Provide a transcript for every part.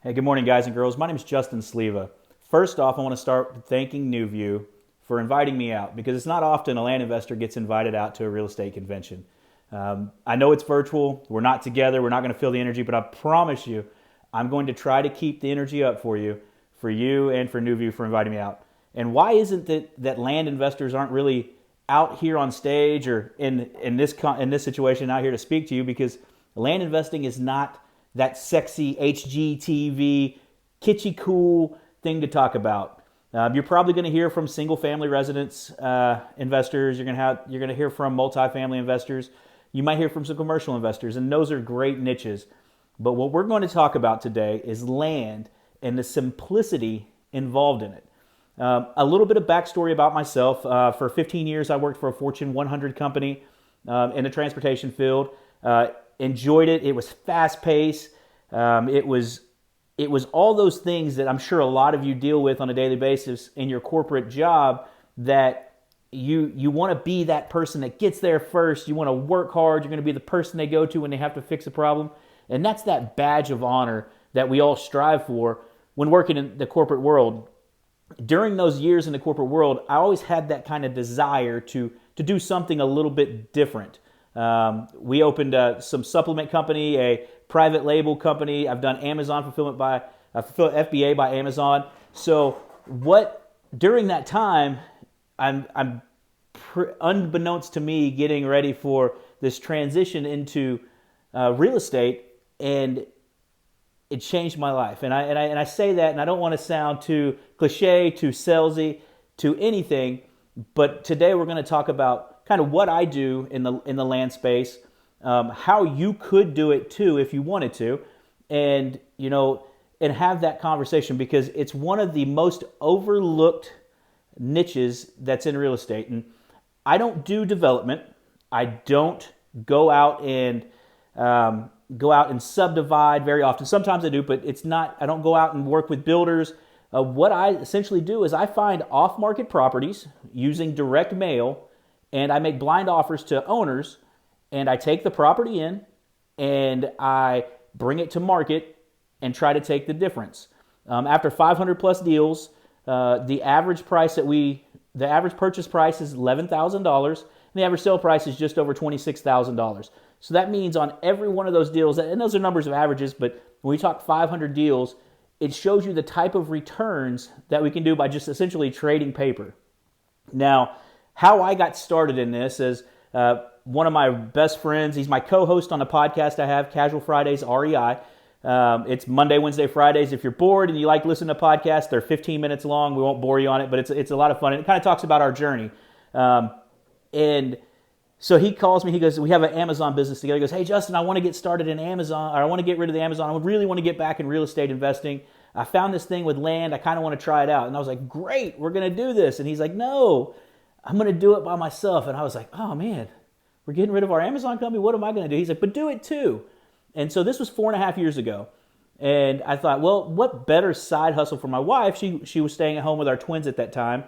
Hey, good morning, guys and girls. My name is Justin Sleva. First off, I want to start thanking NewView for inviting me out because it's not often a land investor gets invited out to a real estate convention. I know it's virtual. We're not together. We're not going to feel the energy, but I promise you, I'm going to try to keep the energy up for you, and for NewView for inviting me out. And why isn't it that land investors aren't really out here on stage or in this situation out here to speak to you? Because land investing is not that sexy HGTV, kitschy cool thing to talk about. You're probably going to hear from single family residence investors. You're going to hear from multifamily investors. You might hear from some commercial investors, and those are great niches. But what we're going to talk about today is land and the simplicity involved in it. A little bit of backstory about myself. For 15 years, I worked for a Fortune 100 company in the transportation field. Enjoyed it. It was fast paced. It was all those things that I'm sure a lot of you deal with on a daily basis in your corporate job, that you want to be that person that gets there first. You want to work hard. You're going to be the person they go to when they have to fix a problem. And that's that badge of honor that we all strive for when working in the corporate world. During those years in the corporate world, I always had that kind of desire to do something a little bit different. We opened some supplement company, a private label company. I've done Amazon fulfillment by FBA by Amazon. So during that time, I'm unbeknownst to me getting ready for this transition into real estate, and it changed my life. And I say that, and I don't want to sound too cliche, too salesy, to anything. But today we're going to talk about kind of what I do in the land space, how you could do it too if you wanted to, and and have that conversation, because it's one of the most overlooked niches that's in real estate. And I don't do development. I don't go out and subdivide very often. Sometimes I do, but it's not. I don't go out and work with builders. What I essentially do is I find off-market properties using direct mail, and I make blind offers to owners, and I take the property in, and I bring it to market and try to take the difference. After 500 plus deals, the average purchase price is $11,000, and the average sale price is just over $26,000. So that means on every one of those deals, and those are numbers of averages, but when we talk 500 deals, it shows you the type of returns that we can do by just essentially trading paper. Now, how I got started in this is one of my best friends. He's my co-host on a podcast I have, Casual Fridays, REI. It's Monday, Wednesday, Fridays. If you're bored and you like listening to podcasts, they're 15 minutes long. We won't bore you on it, but it's a lot of fun. And it kind of talks about our journey. And so he calls me. He goes, we have an Amazon business together. He goes, hey, Justin, I want to get started in Amazon, or I want to get rid of the Amazon. I really want to get back in real estate investing. I found this thing with land. I kind of want to try it out. And I was like, great, we're going to do this. And he's like, no, I'm going to do it by myself. And I was like, oh, man, we're getting rid of our Amazon company. What am I going to do? He's like, but do it too. And so this was 4.5 years ago. And I thought, well, what better side hustle for my wife? She was staying at home with our twins at that time.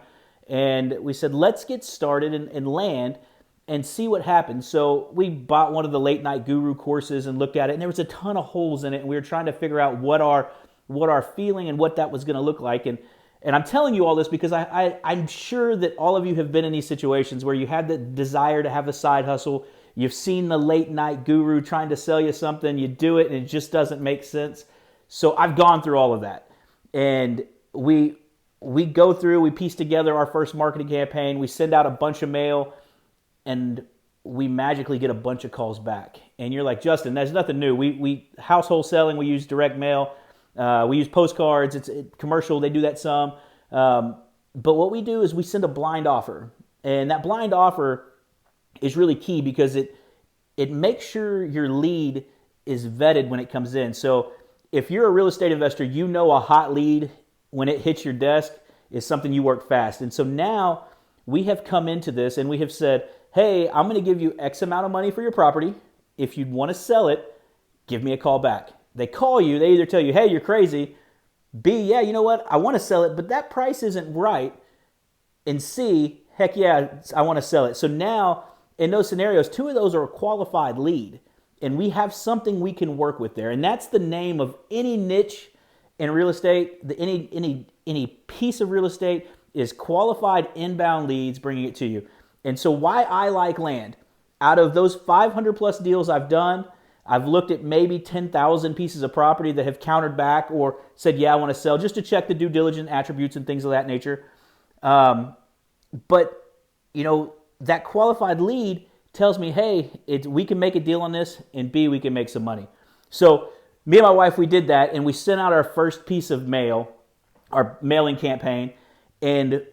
And we said, let's get started in land and see what happens. So we bought one of the late night guru courses and looked at it, and there was a ton of holes in it, and we were trying to figure out what our feeling and what that was going to look like. And I'm telling you all this because I'm sure that all of you have been in these situations where you had the desire to have a side hustle. You've seen the late night guru trying to sell you something. You do it, and it just doesn't make sense. So I've gone through all of that, and we go through. We piece together our first marketing campaign. We send out a bunch of mail, and we magically get a bunch of calls back. And you're like, Justin, there's nothing new. We household selling, we use direct mail. We use postcards. It's commercial. They do that some. But what we do is we send a blind offer. And that blind offer is really key because it makes sure your lead is vetted when it comes in. So if you're a real estate investor, you know a hot lead when it hits your desk is something you work fast. And so now we have come into this and we have said, hey, I'm going to give you X amount of money for your property. If you want to sell it, give me a call back. They call you. They either tell you, hey, you're crazy. B, yeah, you know what? I want to sell it, but that price isn't right. And C, heck yeah, I want to sell it. So now in those scenarios, two of those are a qualified lead. And we have something we can work with there. And that's the name of any niche in real estate, any piece of real estate is qualified inbound leads bringing it to you. And so why I like land, out of those 500 plus deals I've done, I've looked at maybe 10,000 pieces of property that have countered back or said, yeah, I want to sell, just to check the due diligence attributes and things of that nature. But, that qualified lead tells me, hey, we can make a deal on this, and B, we can make some money. So me and my wife, we did that, and we sent out our first piece of mail, our mailing campaign, and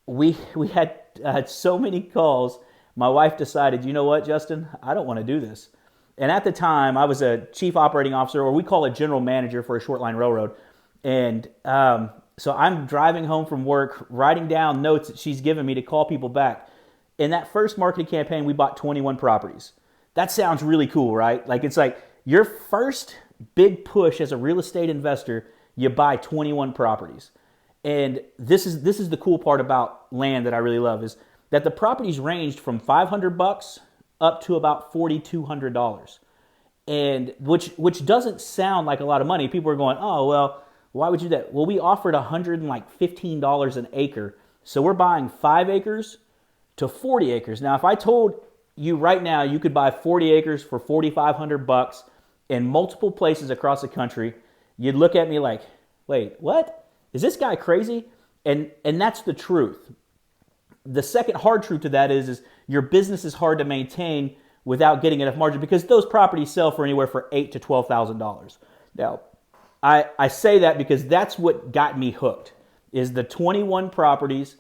we had so many calls. My wife decided, you know what, Justin, I don't want to do this. And at the time, I was a chief operating officer, or we call it general manager for a short line railroad. And so I'm driving home from work, writing down notes that she's given me to call people back. In that first marketing campaign, we bought 21 properties. That sounds really cool, right? It's like your first big push as a real estate investor, you buy 21 properties. And this is the cool part about land that I really love, is that the properties ranged from $500 up to about $4,200, and which doesn't sound like a lot of money. People are going, oh, well, why would you do that? Well, we offered $115 an acre. So we're buying 5 acres to 40 acres. Now, if I told you right now you could buy 40 acres for $4,500 in multiple places across the country, you'd look at me like, wait, what? Is this guy crazy? And that's the truth. The second hard truth to that is your business is hard to maintain without getting enough margin, because those properties sell for anywhere from $8,000 to $12,000. Now, I say that because that's what got me hooked, is the 21 properties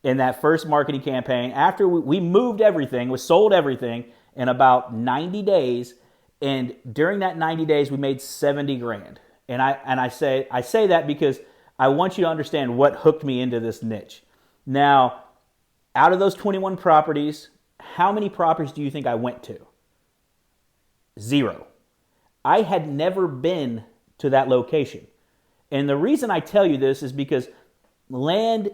in that first marketing campaign. After we moved everything, we sold everything in about 90 days, and during that 90 days, we made 70 grand. And I say that because I want you to understand what hooked me into this niche. Now, out of those 21 properties, how many properties do you think I went to? 0. I had never been to that location. And the reason I tell you this is because land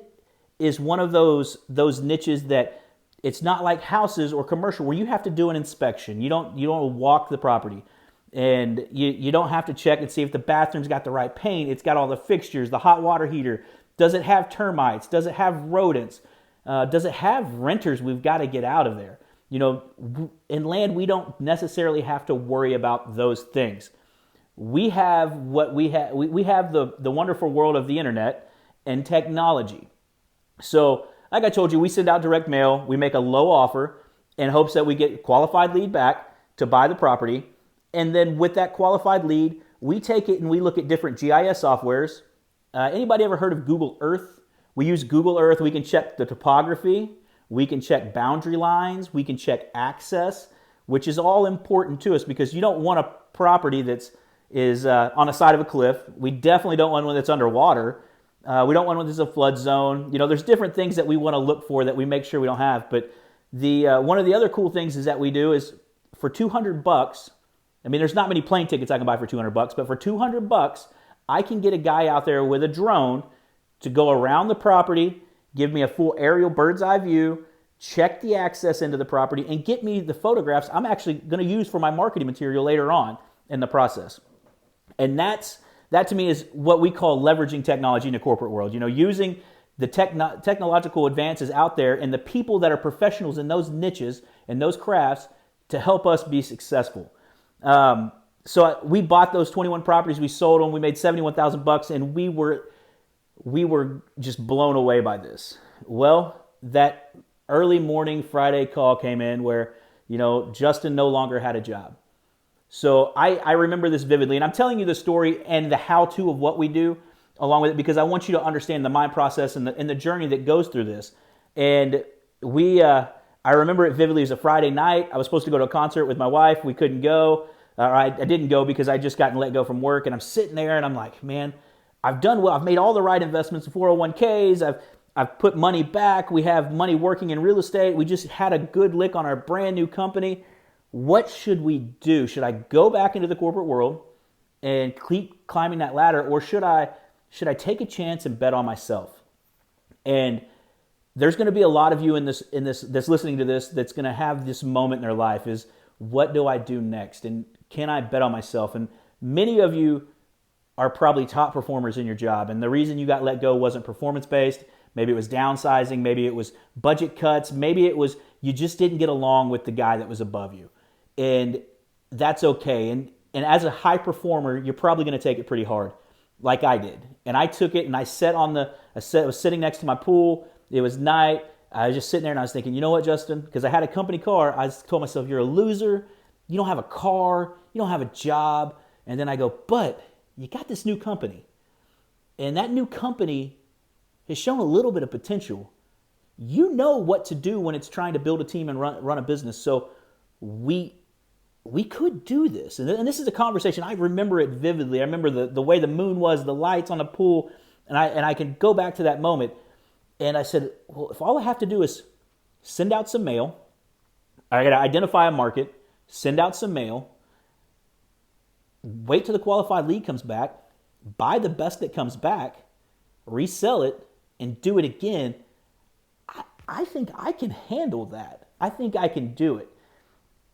is one of those niches that it's not like houses or commercial where you have to do an inspection. You don't walk the property. And you don't have to check and see if the bathroom's got the right paint. It's got all the fixtures, the hot water heater. Does it have termites? Does it have rodents? Does it have renters we've got to get out of there? In land, we don't necessarily have to worry about those things. We have what we have. We have the wonderful world of the internet and technology. So, like I told you, we send out direct mail. We make a low offer in hopes that we get qualified lead back to buy the property. And then with that qualified lead, we take it and we look at different GIS softwares. Anybody ever heard of Google Earth? We use Google Earth. We can check the topography. We can check boundary lines. We can check access, which is all important to us because you don't want a property that is on the side of a cliff. We definitely don't want one that's underwater. We don't want one that's a flood zone. There's different things that we want to look for that we make sure we don't have. But one of the other cool things is that we do is for $200. I mean, there's not many plane tickets I can buy for $200, but for $200, I can get a guy out there with a drone to go around the property, give me a full aerial bird's eye view, check the access into the property, and get me the photographs I'm actually going to use for my marketing material later on in the process. And that to me is what we call leveraging technology in the corporate world. Using the technological advances out there and the people that are professionals in those niches and those crafts to help us be successful. So we bought those 21 properties, we sold them, we made $71,000, and we were just blown away by this. Well, that early morning Friday call came in where, Justin no longer had a job. So I remember this vividly, and I'm telling you the story and the how-to of what we do along with it because I want you to understand the mind process and the journey that goes through this. And I remember it vividly. It was a Friday night. I was supposed to go to a concert with my wife. We couldn't go. I didn't go because I just gotten let go from work. And I'm sitting there and I'm like, man, I've done well. I've made all the right investments, 401ks. I've put money back. We have money working in real estate. We just had a good lick on our brand new company. What should we do? Should I go back into the corporate world and keep climbing that ladder, or should I take a chance and bet on myself? And there's going to be a lot of you in this that's listening to this that's going to have this moment in their life is, what do I do next? And can I bet on myself? And many of you are probably top performers in your job. And the reason you got let go wasn't performance based. Maybe it was downsizing. Maybe it was budget cuts. Maybe it was you just didn't get along with the guy that was above you. And that's okay. And as a high performer, you're probably going to take it pretty hard, like I did. And I took it and I was sitting next to my pool. It was night. I was just sitting there and I was thinking, you know what, Justin? Because I had a company car. I told myself, you're a loser. You don't have a car. You don't have a job. And then I go, but you got this new company. And that new company has shown a little bit of potential. You know what to do when it's trying to build a team and run a business. So we could do this. And this is a conversation. I remember it vividly. I remember the way the moon was, the lights on the pool. And I can go back to that moment. And I said, well, if all I have to do is send out some mail, I got to identify a market, send out some mail, wait till the qualified lead comes back, buy the best that comes back, resell it, and do it again. I think I can handle that. I think I can do it.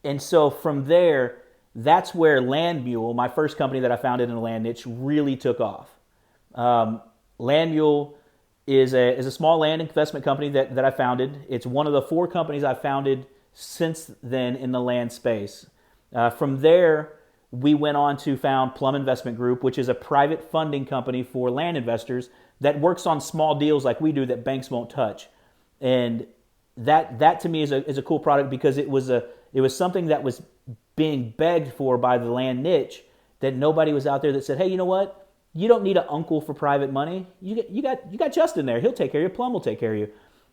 And so from there, that's where Land Mule, my first company that I founded in the land niche, really took off. Land Mule is a small land investment company that I founded. It's one of the 4 companies I've founded since then in the land space. From there, we went on to found Plum Investment Group, which is a private funding company for land investors that works on small deals like we do that banks won't touch. And that to me is a cool product because it was something that was being begged for by the land niche, that nobody was out there that said, hey, you know what? You don't need an uncle for private money. You got Justin there. He'll take care of you. Plum will take care of you.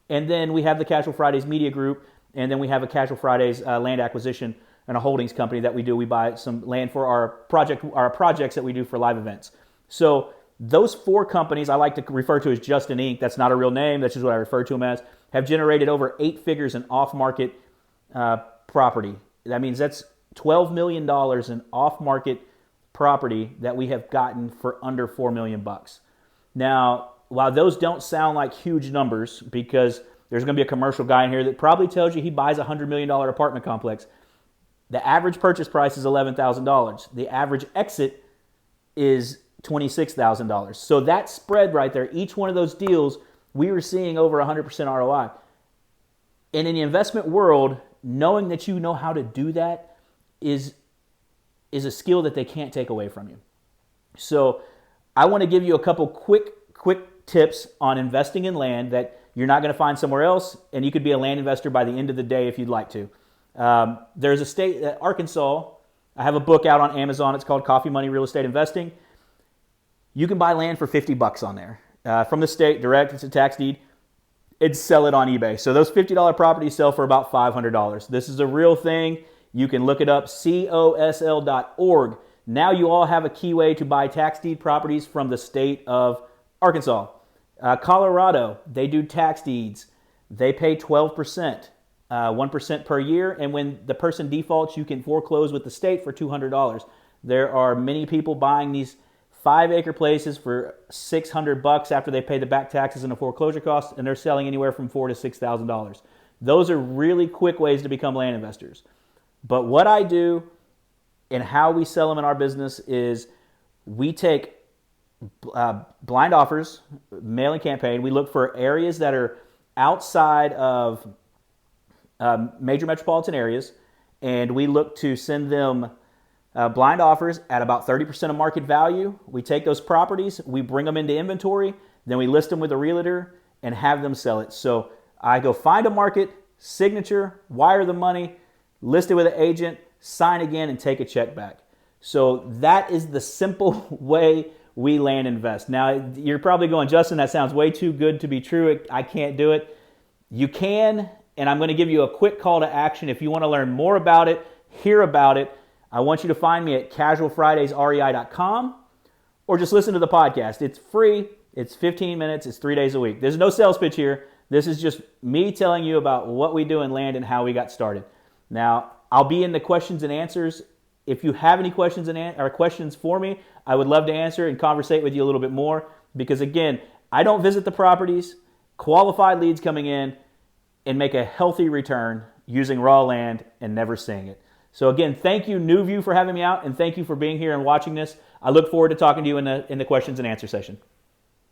And then we have the Casual Fridays Media Group, and then we have a Casual Fridays land acquisition and a holdings company that we do. We buy some land for our projects that we do for live events. So those 4 companies I like to refer to as Justin Inc. That's not a real name. That's just what I refer to them as. Have generated over 8 figures in off-market property. That means that's $12 million in off-market property that we have gotten for under $4 million. Now, while those don't sound like huge numbers, because there's going to be a commercial guy in here that probably tells you he buys a $100 million apartment complex, the average purchase price is $11,000. The average exit is $26,000. So that spread right there, each one of those deals, we were seeing over 100% ROI. And in the investment world, knowing that you know how to do that is a skill that they can't take away from you. So I want to give you a couple quick tips on investing in land that you're not going to find somewhere else, and you could be a land investor by the end of the day if you'd like to. There's a state, Arkansas. I have a book out on Amazon. It's called Coffee Money Real Estate Investing. You can buy land for $50 on there from the state, direct. It's a tax deed. And sell it on eBay. So those $50 properties sell for about $500. This is a real thing. You can look it up, COSL.org. Now you all have a key way to buy tax deed properties from the state of Arkansas. Colorado, they do tax deeds. They pay 12%. 1% per year, and when the person defaults, you can foreclose with the state for $200. There are many people buying these 5-acre places for $600 after they pay the back taxes and the foreclosure costs, and they're selling anywhere from $4,000 to $6,000. Those are really quick ways to become land investors. But what I do and how we sell them in our business is we take blind offers, mailing campaign. We look for areas that are outside of major metropolitan areas, and we look to send them blind offers at about 30% of market value. We take those properties, we bring them into inventory, then we list them with a realtor and have them sell it. So I go find a market, signature, wire the money, list it with an agent, sign again, and take a check back. So that is the simple way we land invest. Now, you're probably going, Justin, that sounds way too good to be true. I can't do it. You can. And I'm going to give you a quick call to action. If you want to learn more about it, hear about it, I want you to find me at casualfridaysrei.com or just listen to the podcast. It's free. It's 15 minutes. It's 3 days a week. There's no sales pitch here. This is just me telling you about what we do in land and how we got started. Now, I'll be in the questions and answers. If you have any questions or questions for me, I would love to answer and conversate with you a little bit more because, again, I don't visit the properties, qualified leads coming in, and make a healthy return using raw land and never seeing it. So again, thank you, NewView, for having me out, and thank you for being here and watching this. I look forward to talking to you in the questions and answer session.